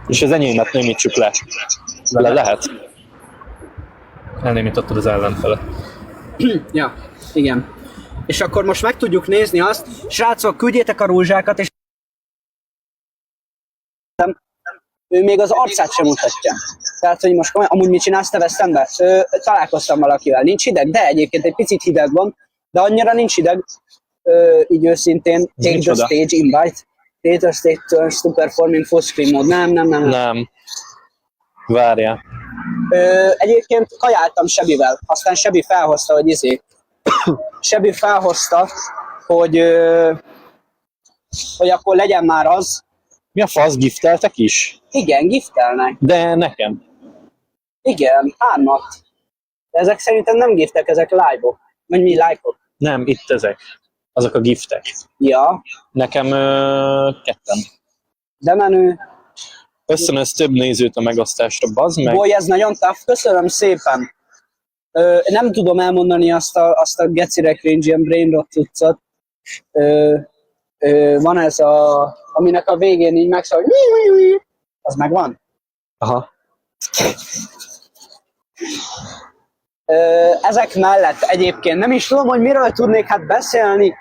Speaker 2: És az enyémet némítsuk le. Lehet? Elnémítottad az ellenfelet.
Speaker 1: Ja, igen. És akkor most meg tudjuk nézni azt, srácok, küldjétek a rózsákat, és ő még az arcát sem mutatja. Tehát, hogy most amúgy mit csinálsz te West-Hambe? Találkoztam valakivel. Nincs hideg? De egyébként egy picit hideg van, de annyira nincs hideg. Így őszintén, take the stage invite. Take the stage turns to perform in full screen mode. Nem.
Speaker 2: Nem. Várjál.
Speaker 1: Egyébként kajáltam Sebivel, aztán Sebi felhozta, hogy Sebi felhozta, hogy akkor legyen már az.
Speaker 2: Mi a fasz, gifteltek is?
Speaker 1: Igen, giftelnek.
Speaker 2: De nekem.
Speaker 1: Igen, 3-at. De ezek szerintem nem giftek, ezek live-ok. Vagy mi like-ok?
Speaker 2: Nem, itt ezek. Azok a giftek.
Speaker 1: Ja.
Speaker 2: Nekem 2.
Speaker 1: De menő.
Speaker 2: Összönöz több nézőt a megosztásra, bazd meg.
Speaker 1: Boly, ez nagyon tough, köszönöm szépen. Nem tudom elmondani azt a gecire cringe ilyen brainrot cuccot. Van ez aminek a végén így megszól, hogy az megvan?
Speaker 2: Aha.
Speaker 1: Ezek mellett egyébként nem is tudom, hogy miről tudnék hát beszélni.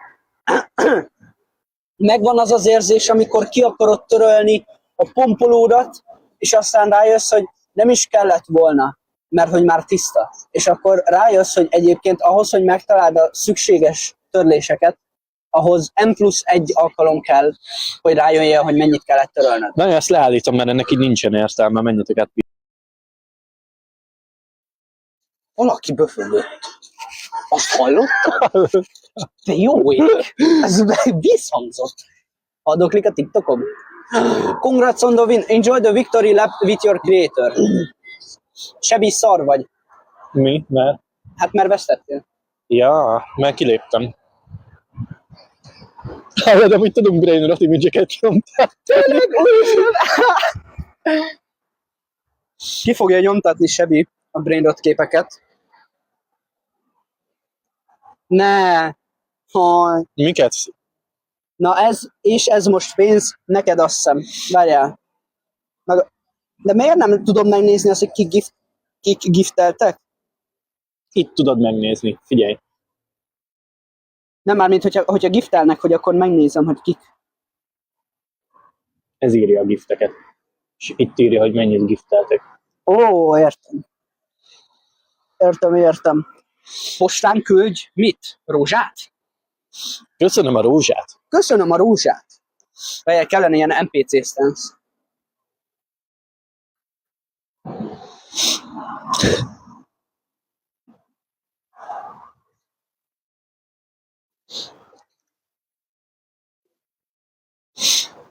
Speaker 1: Megvan az az érzés, amikor ki akarod törölni a pompolódat, és aztán rájössz, hogy nem is kellett volna. mert hogy már tiszta. És akkor rájössz, hogy egyébként ahhoz, hogy megtaláld a szükséges törléseket, ahhoz M+1 alkalom kell, hogy rájöjjél, hogy mennyit kellett törölnöd.
Speaker 2: Na, ezt leállítom, mert ennek így nincsen értelme, menjetek.
Speaker 1: Valaki böfögött. Azt hallottad? De jó ég! Ez visszhangzott. Adoklik a TikTokon. Congrats on the win. Enjoy the victory lap with your creator. Sebi, szar vagy.
Speaker 2: Mi? Mert?
Speaker 1: Hát mert vesztettél.
Speaker 2: Ja, mert kiléptem. De hogy tudunk brain rot image-eket nyomtatni.
Speaker 1: Tényleg? Ki fogja nyomtatni, Sebi, a brainrot képeket? Ne! Haj.
Speaker 2: Miket?
Speaker 1: Na ez most pénz, neked azt hiszem. Várjál. De miért nem tudom megnézni azt, hogy kik gifteltek?
Speaker 2: Itt tudod megnézni, figyelj.
Speaker 1: Nem már, mint hogyha giftelnek, hogy akkor megnézem, hogy kik.
Speaker 2: Ez írja a gifteket. És itt írja, hogy mennyit gifteltek.
Speaker 1: Ó, értem. Értem. Postán küldj mit? Rózsát?
Speaker 2: Köszönöm a rózsát.
Speaker 1: Köszönöm a rózsát. Várjál, kellene ilyen NPC stance.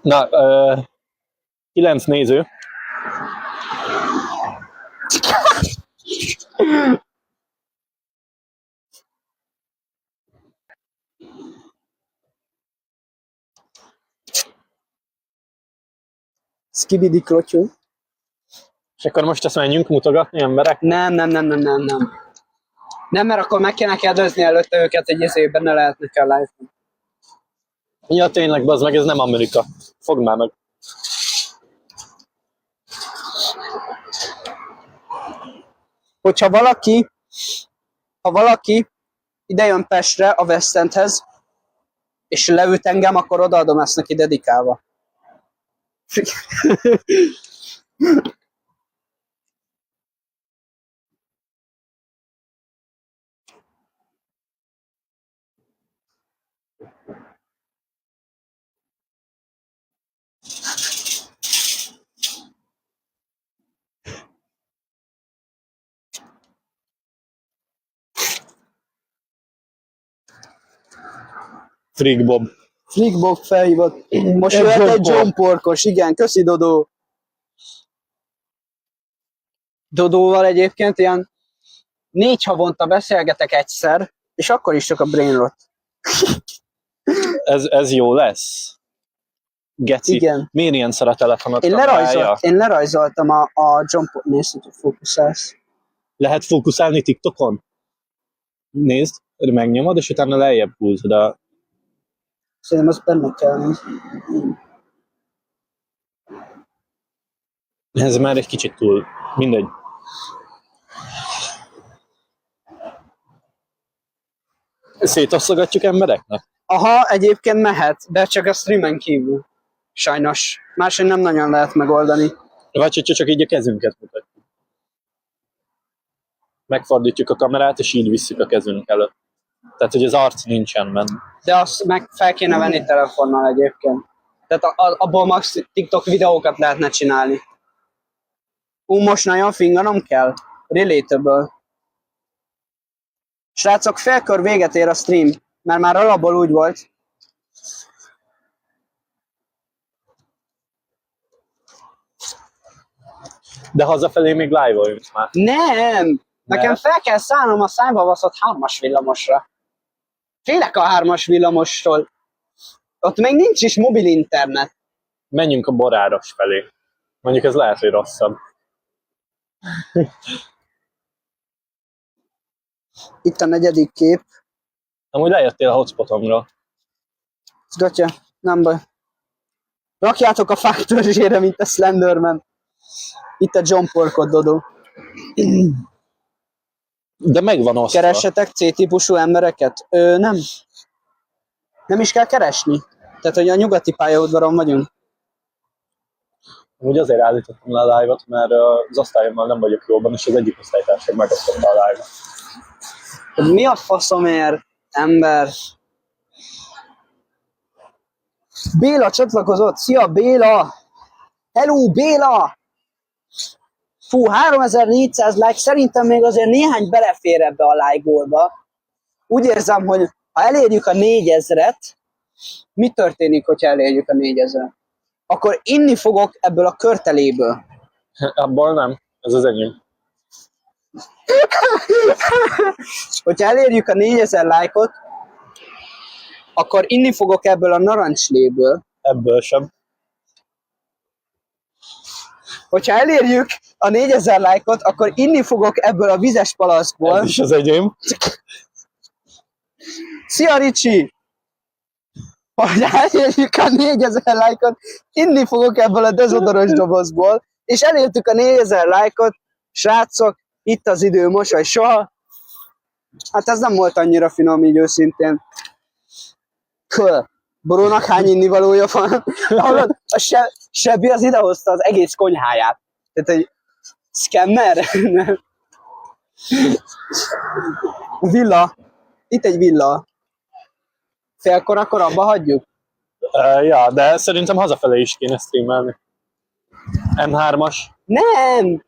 Speaker 2: Na, 9 néző.
Speaker 1: Skibidi krotyó.
Speaker 2: És akkor most ezt menjünk mutogatni emberek?
Speaker 1: Nem. Nem, mert akkor meg kéne kérdezni előtte őket, egy izében ne lehetnek el live-ban.
Speaker 2: Ja, tényleg, bazd meg, ez nem Amerika. Fogd már meg.
Speaker 1: Hogyha valaki ide jön Pestre a West Endhez, és leüt engem, akkor odaadom ezt neki dedikálva.
Speaker 2: Freak Bob.
Speaker 1: Flickbob felhívott. Most jöhet egy John Porkos, igen, köszi Dodó. Dodóval egyébként ilyen 4 havonta beszélgetek egyszer, és akkor is csak a brainrot.
Speaker 2: Ez jó lesz. Geci.
Speaker 1: Igen.
Speaker 2: Miért ilyen szar a telefonot?
Speaker 1: Én lerajzoltam a John Porkos. Nézd, hogy fókuszálsz.
Speaker 2: Lehet fókuszálni TikTokon? Nézd, megnyomod, és utána lejjebb húzod a...
Speaker 1: Szerintem az benne kell nézni.
Speaker 2: Ez már egy kicsit túl. Mindegy. Szétosztogatjuk embereknek?
Speaker 1: Aha, egyébként mehet, de csak a streamen kívül. Sajnos. Máshogy nem nagyon lehet megoldani.
Speaker 2: Vagy hogyha csak így a kezünket mutatjuk. Megfordítjuk a kamerát, és így visszük a kezünk előtt. Tehát, hogy az arc nincsen benne.
Speaker 1: De azt meg fel kéne venni telefonnal egyébként. Tehát abból max TikTok videókat lehetne csinálni. Most nagyon finganom kell. Relatable. Srácok, félkör véget ér a stream, mert már alapból úgy volt.
Speaker 2: De hazafelé még live-oljunk már.
Speaker 1: Nem! Nekem fel kell szállnom a szájba baszott 3-as villamosra. Félek a 3-as villamostól. Ott még nincs is mobil internet.
Speaker 2: Menjünk a Boráros felé. Mondjuk ez lehet, hogy rosszabb.
Speaker 1: Itt a 4. kép.
Speaker 2: Amúgy lejöttél a hotspotomra.
Speaker 1: Gatya, nem baj. Rakjátok a fák törzsére, mint a Slenderman. Itt a John Porkot, Dodó.
Speaker 2: De megvan osztva.
Speaker 1: Keressetek C-típusú embereket? Nem. Nem is kell keresni. Tehát, hogy a nyugati pályaudvaron vagyunk.
Speaker 2: Úgy azért állítottam le a live-ot, mert az osztályommal nem vagyok jóban, és az egyik osztálytársam megosztotta a live-ot.
Speaker 1: Mi a faszomért, ember? Béla csatlakozott. Szia, Béla! Hello, Béla! Fú, 3400 like, szerintem még azért néhány belefér ebbe a like-golba. Úgy érzem, hogy ha elérjük a 4000-et, mi történik, hogyha elérjük a 4000-et? Akkor inni fogok ebből a körteléből.
Speaker 2: Abból nem, ez az enyém.
Speaker 1: Hogyha elérjük a 4000 like-ot, akkor inni fogok ebből a narancsléből.
Speaker 2: Ebből sem.
Speaker 1: Hogyha elérjük a 4000 like-ot, akkor inni fogok ebből a vizes palaszkból.
Speaker 2: Ez is az enyém.
Speaker 1: Szia, Ricsi! Hogyha elérjük a 4000 like-ot, inni fogok ebből a dezodoros dobozból, és elértük a 4000 like-ot, srácok, itt az idő, mosoly soha. Hát ez nem volt annyira finom, így őszintén. Borónak hány innivalója van? A Sebi az idehozta az egész konyháját. Tehát egy scammer? Villa. Itt egy villa. Félkor akkor abba hagyjuk?
Speaker 2: Ja, de szerintem hazafelé is kéne streamelni. M3-as.
Speaker 1: Nem!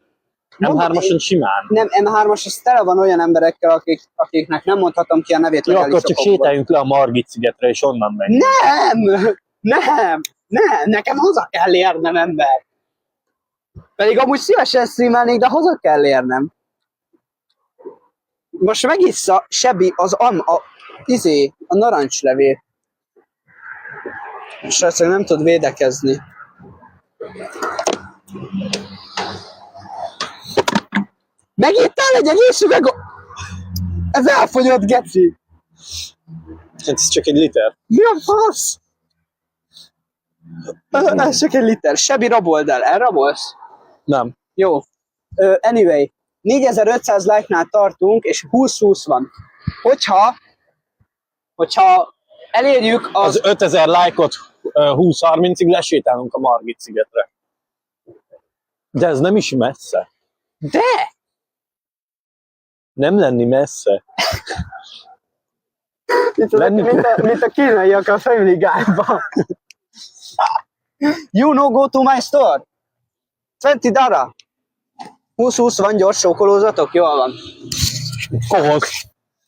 Speaker 2: M3-ason simán.
Speaker 1: Nem, M3-as, az tele van olyan emberekkel, akiknek nem mondhatom ki a nevét.
Speaker 2: Jó, akkor csak sétáljunk le a Margit szigetre, és onnan megyünk.
Speaker 1: Nem, nekem haza kell érnem, ember. Pedig amúgy szívesen streamelnék, de haza kell érnem. Most megissza Sebi a narancslevél. Srácok, nem tud védekezni. Megittál egy egész üveg... Ez elfogyott, geci.
Speaker 2: Ez csak egy liter.
Speaker 1: Mi a fasz? Ez csak egy liter. Sebi, rabold el. Elrabolsz?
Speaker 2: Nem.
Speaker 1: Jó. Anyway, 4500 like-nál tartunk, és 20-20 van. Hogyha elérjük
Speaker 2: Az 5000 like-ot 20-30-ig lesétálunk a Margit szigetre. De ez nem is messze.
Speaker 1: De!
Speaker 2: Nem lenni messze.
Speaker 1: Mint a kínaiak a Family Guy-ban. You know, go to my store. 20 dara. 20-20 van, gyors sókolózatok? Jól van.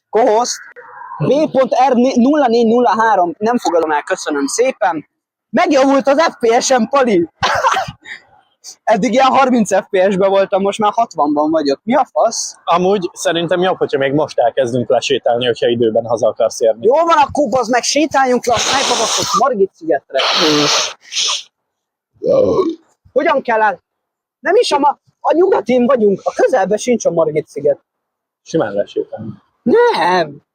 Speaker 1: Kohoszt. B.R0403. Nem fogadom el, köszönöm szépen. Megjavult az FPS-em, Pali. Eddig ilyen 30 FPS-ben voltam, most már 60-ban vagyok. Mi a fasz?
Speaker 2: Amúgy szerintem jobb, hogyha még most elkezdünk lesétálni, hogyha időben haza akarsz érni.
Speaker 1: Jó van, akkor bazd meg, sétáljunk le a Sniper-basszot Margit szigetre. Hogyan kell el? Nem is a nyugatin vagyunk, a közelben sincs a Margit sziget.
Speaker 2: Simán lesétálni.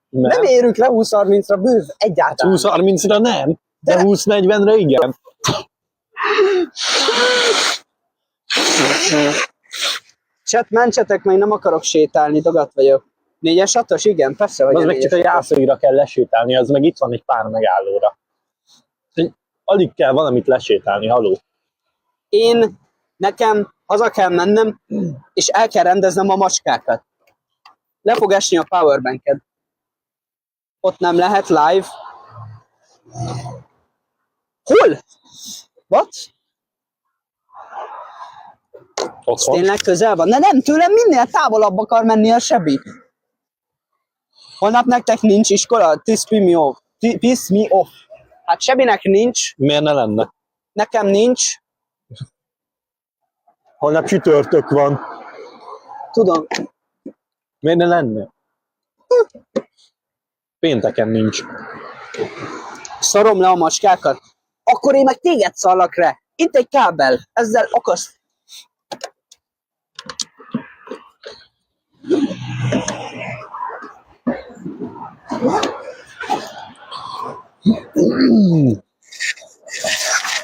Speaker 1: Nem érünk le 20-30-ra bőv, egyáltalán.
Speaker 2: 20-30-ra nem, de 20-40-re igen.
Speaker 1: Chat, mentsetek meg, nem akarok sétálni, dagat vagyok. 4-es 6-os? Igen, persze, hogy
Speaker 2: Az meg csak a jászóira kell lesétálni, az meg itt van egy pár megállóra. Alig kell valamit lesétálni, haló.
Speaker 1: Nekem haza kell mennem, és el kell rendeznem a macskákat. Le fog esni a powerbanked. Ott nem lehet live. Hol? What?
Speaker 2: Otthon?
Speaker 1: Tényleg közel van? De nem, tőlem minél távolabb akar menni a Sebi. Holnap nektek nincs iskola? Piss me off. Hát Sebinek nincs.
Speaker 2: Miért ne lenne?
Speaker 1: Nekem nincs.
Speaker 2: Holnap csütörtök van.
Speaker 1: Tudom.
Speaker 2: Miért ne lenne? Pénteken nincs.
Speaker 1: Szarom le a macskákat. Akkor én meg téged szarlak le. Itt egy kábel. Ezzel akasz.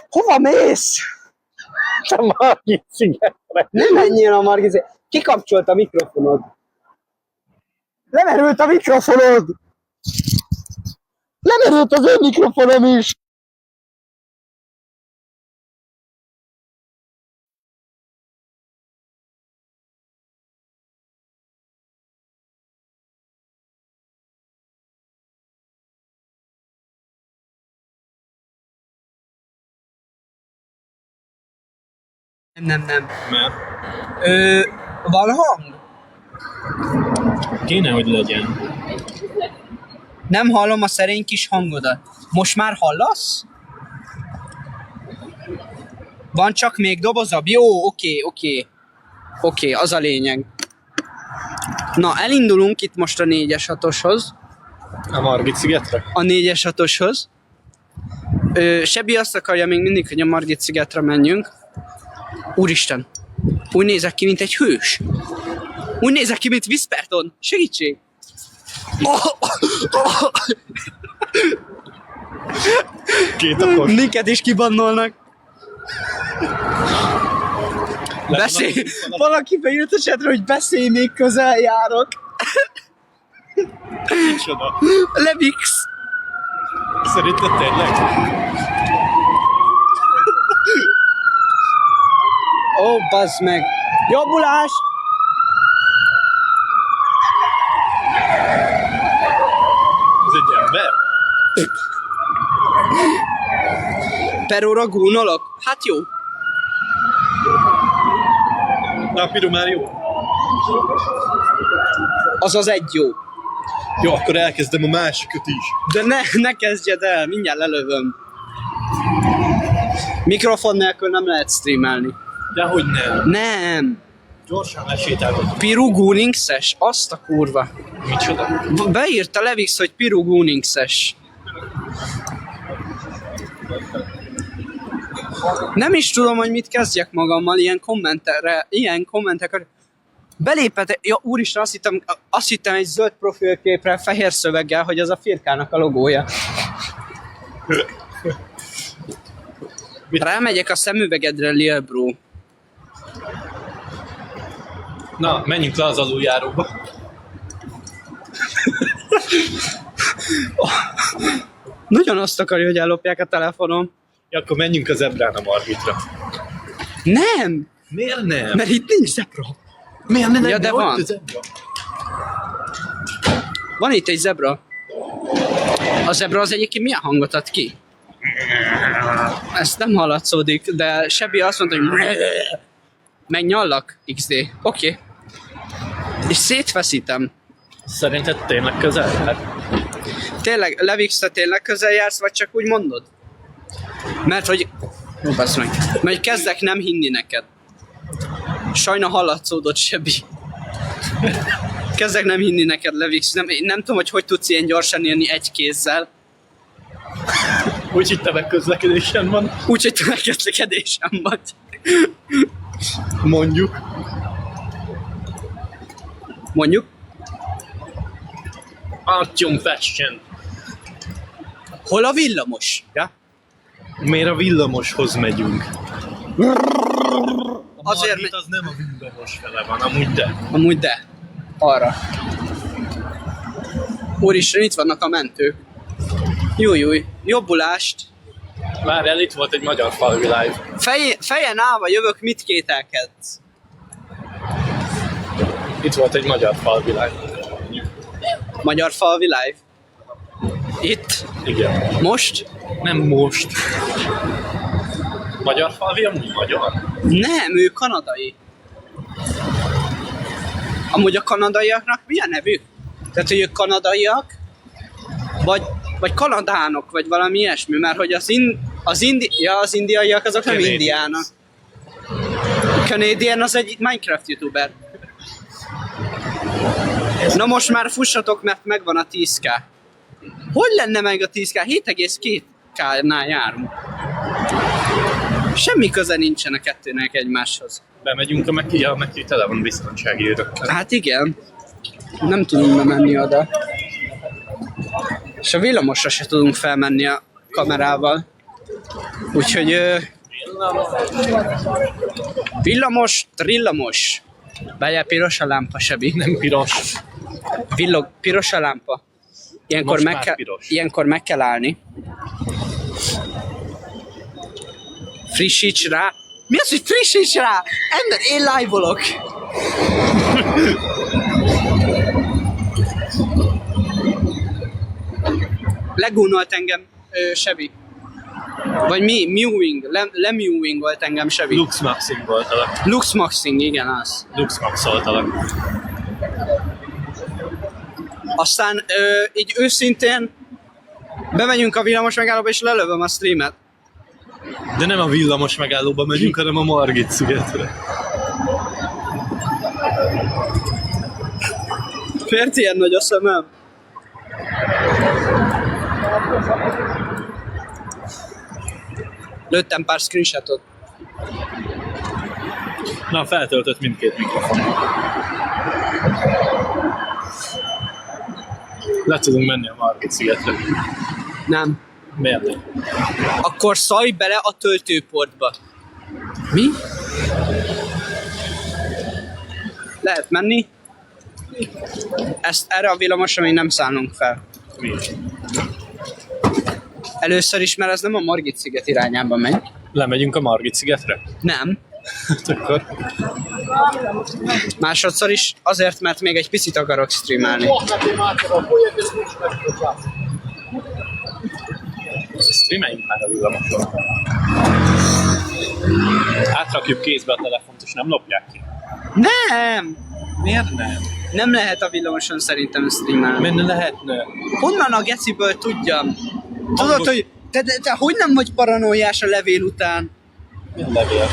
Speaker 1: Hova mész?
Speaker 2: A Margit szigetre.
Speaker 1: Nem menjél a Margit szigetre. Kikapcsolt a mikrofonod. Lemerült a mikrofonod. Lemerült az én mikrofonom is. Nem.
Speaker 2: Mert
Speaker 1: Van hang?
Speaker 2: kéne, hogy legyen.
Speaker 1: Nem hallom a szerény kis hangodat. Most már hallasz? Van csak még dobozabb? Jó, oké, az a lényeg. Na, elindulunk itt most a 4-es 6-oshoz.
Speaker 2: A Margit szigetre?
Speaker 1: A 4-es 6-oshoz. Sebi azt akarja még mindig, hogy a Margit szigetre menjünk. Úristen, úgy nézek ki, mint egy hős. Úgy nézek ki, mint Whisperton. Segítség!
Speaker 2: Két okos.
Speaker 1: Minket is kibannolnak. Beszélj! Valaki beírt a chatre, hogy beszélj, még közel járok.
Speaker 2: Micsoda?
Speaker 1: Levix!
Speaker 2: Szerinted tényleg?
Speaker 1: Ó, bazd meg! Jobbulás!
Speaker 2: Ez egy ember?
Speaker 1: Per óra gúnolok? Hát jó.
Speaker 2: Na, Piru már jó.
Speaker 1: Az az egy jó.
Speaker 2: Jó, akkor elkezdem a másikat is.
Speaker 1: De ne kezdjed el, mindjárt lelövöm. Mikrofon nélkül nem lehet streamelni.
Speaker 2: Dehogy nem.
Speaker 1: Nem.
Speaker 2: Gyorsan lesétálok.
Speaker 1: Piru Guningses? Azt a kurva.
Speaker 2: Micsoda?
Speaker 1: Beírta Levix, hogy Piru Guningses. Nem is tudom, hogy mit kezdjek magammal ilyen kommentekre. Belépett, ja úristen, azt hittem egy zöld profilképre fehér szöveggel, hogy az a firkának a logója. Rámegyek a szemüvegedre, Lil Bro.
Speaker 2: Na, menjünk le az aluljáróba.
Speaker 1: Nagyon azt akarja, hogy ellopják a telefonom.
Speaker 2: Ja, akkor menjünk az Zebrán a Margitra.
Speaker 1: Nem!
Speaker 2: Miért nem?
Speaker 1: Mert itt nincs zebra.
Speaker 2: Miért nem?
Speaker 1: Ja, de
Speaker 2: ott
Speaker 1: van.
Speaker 2: a zebra?
Speaker 1: Van itt egy zebra. A zebra az egyébként milyen hangot ad ki? Ezt nem hallatszódik, de Sebi azt mondta, hogy megnyallak, XD. Oké. És szétfeszítem.
Speaker 2: Szerinted tényleg közel jár?
Speaker 1: Tényleg, Levix, te tényleg közel jársz, vagy csak úgy mondod? Mert hogy... Ó, bassz meg. Mert kezdek nem hinni neked. Sajna hallatszódott, Sebi. Kezdek nem hinni neked, Levix. Nem tudom, hogy tudsz ilyen gyorsan írni egy kézzel.
Speaker 2: Úgyhogy te megközlekedésen van.
Speaker 1: Úgyhogy te megközlekedésem vagy.
Speaker 2: Mondjuk.
Speaker 1: Mondjuk?
Speaker 2: Artyom Fashion.
Speaker 1: Hol a villamos? Ja?
Speaker 2: Miért a villamoshoz megyünk? A
Speaker 1: Azért
Speaker 2: Margit az nem a villamos fele van, amúgy de.
Speaker 1: Amúgy de. Arra. Úristen, itt vannak a mentők. Júj, jobbulást.
Speaker 2: Várjál, itt volt egy magyar falvi live.
Speaker 1: Fejen állva jövök, mit kételkedsz?
Speaker 2: Itt volt egy magyar falvi live.
Speaker 1: Magyar falvi live. Itt?
Speaker 2: Igen.
Speaker 1: Most?
Speaker 2: Nem most. Magyar falvi amúgy magyar?
Speaker 1: Nem, ő kanadai. Amúgy a kanadaiaknak mi a nevük? Tehát, hogy ők kanadaiak? Vagy kanadánok, vagy valami ilyesmi, mert hogy az indiaiak azok nem
Speaker 2: Canadians.
Speaker 1: indiának. Canadian az egy Minecraft youtuber. Na most már fussatok, mert megvan a 10k. Hogy lenne meg a 10k? 7,2k-nál járunk. Semmi köze nincsen a kettőnek egymáshoz.
Speaker 2: Bemegyünk a Meki tele van biztonsági őrökkel.
Speaker 1: Hát igen. Nem tudunk bemenni oda. És a villamosra se tudunk felmenni a kamerával. Úgyhogy... Villamos, trillamos. Várjál, piros a lámpa, Sebi.
Speaker 2: Nem piros.
Speaker 1: Villog, piros a lámpa.
Speaker 2: Most már piros.
Speaker 1: Ilyenkor meg kell állni. Frissíts rá. Mi az, hogy frissíts rá? Ember, én live-olok. Legúnolt engem Sebi. Vagy mi? Mewing. Lemewing volt engem Sevi.
Speaker 2: Lux Maxing voltalak.
Speaker 1: Lux Maxing, igen az.
Speaker 2: Lux Maxoltalak.
Speaker 1: Aztán így őszintén bemegyünk a villamos megállóba és lelövöm a streamet.
Speaker 2: De nem a villamos megállóba megyünk, hanem a Margit szigetre.
Speaker 1: Miért ilyen nagy a szemem? Lőttem pár screenshotot.
Speaker 2: Na, feltöltött mindkét mikrofon. Le tudunk menni a Margit szigetre.
Speaker 1: Nem.
Speaker 2: Miért nem?
Speaker 1: Akkor szalj bele a töltőportba. Mi? Lehet menni. Erre a villamosra még nem szállunk fel.
Speaker 2: Mi?
Speaker 1: Először is, mert ez nem a Margit sziget irányába megy.
Speaker 2: Lemegyünk a Margit szigetre?
Speaker 1: Nem.
Speaker 2: Akkor
Speaker 1: Másodszor is azért, mert még egy picit akarok streamelni.
Speaker 2: streameljünk már a villamoson. Átrakjuk kézbe a telefont, és nem lopják ki.
Speaker 1: Nem!
Speaker 2: Miért nem?
Speaker 1: Nem lehet a villamoson szerintem streamelni.
Speaker 2: Miért lehetne?
Speaker 1: Honnan a geciből tudjam? Tudod, hogy te hogy nem vagy paranoiás a levél után?
Speaker 2: Milyen levél?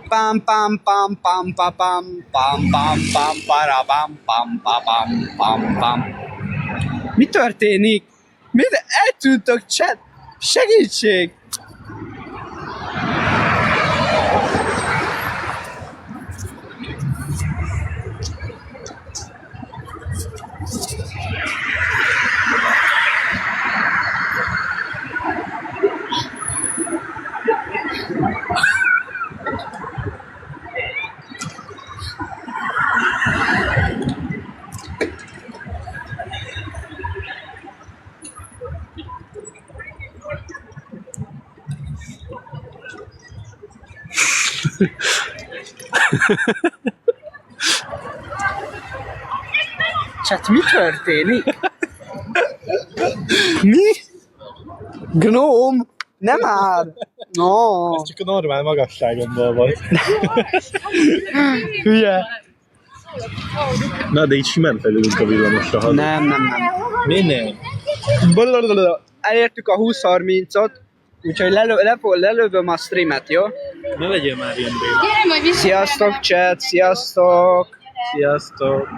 Speaker 1: Pam pam pam pam pam pam pam pam pam para pam pam pam pam pam. Mi történik? Miért eltűntök, chat? Segítség! Chat, mi történik? Mi? Gnóm? Nem áll! No.
Speaker 2: Ez csak a normál magasságomból volt.
Speaker 1: Hülye.
Speaker 2: Na, de így simán felülünk a villamosra.
Speaker 1: Nem.
Speaker 2: Mi nem?
Speaker 1: Elértük a 20-30-ot, úgyhogy lelövöm a streamet, jó?
Speaker 2: Ne legyél már ilyen béna.
Speaker 4: Gyere, majd vissza.
Speaker 1: Sziasztok, chat, sziasztok!
Speaker 2: Sziasztok!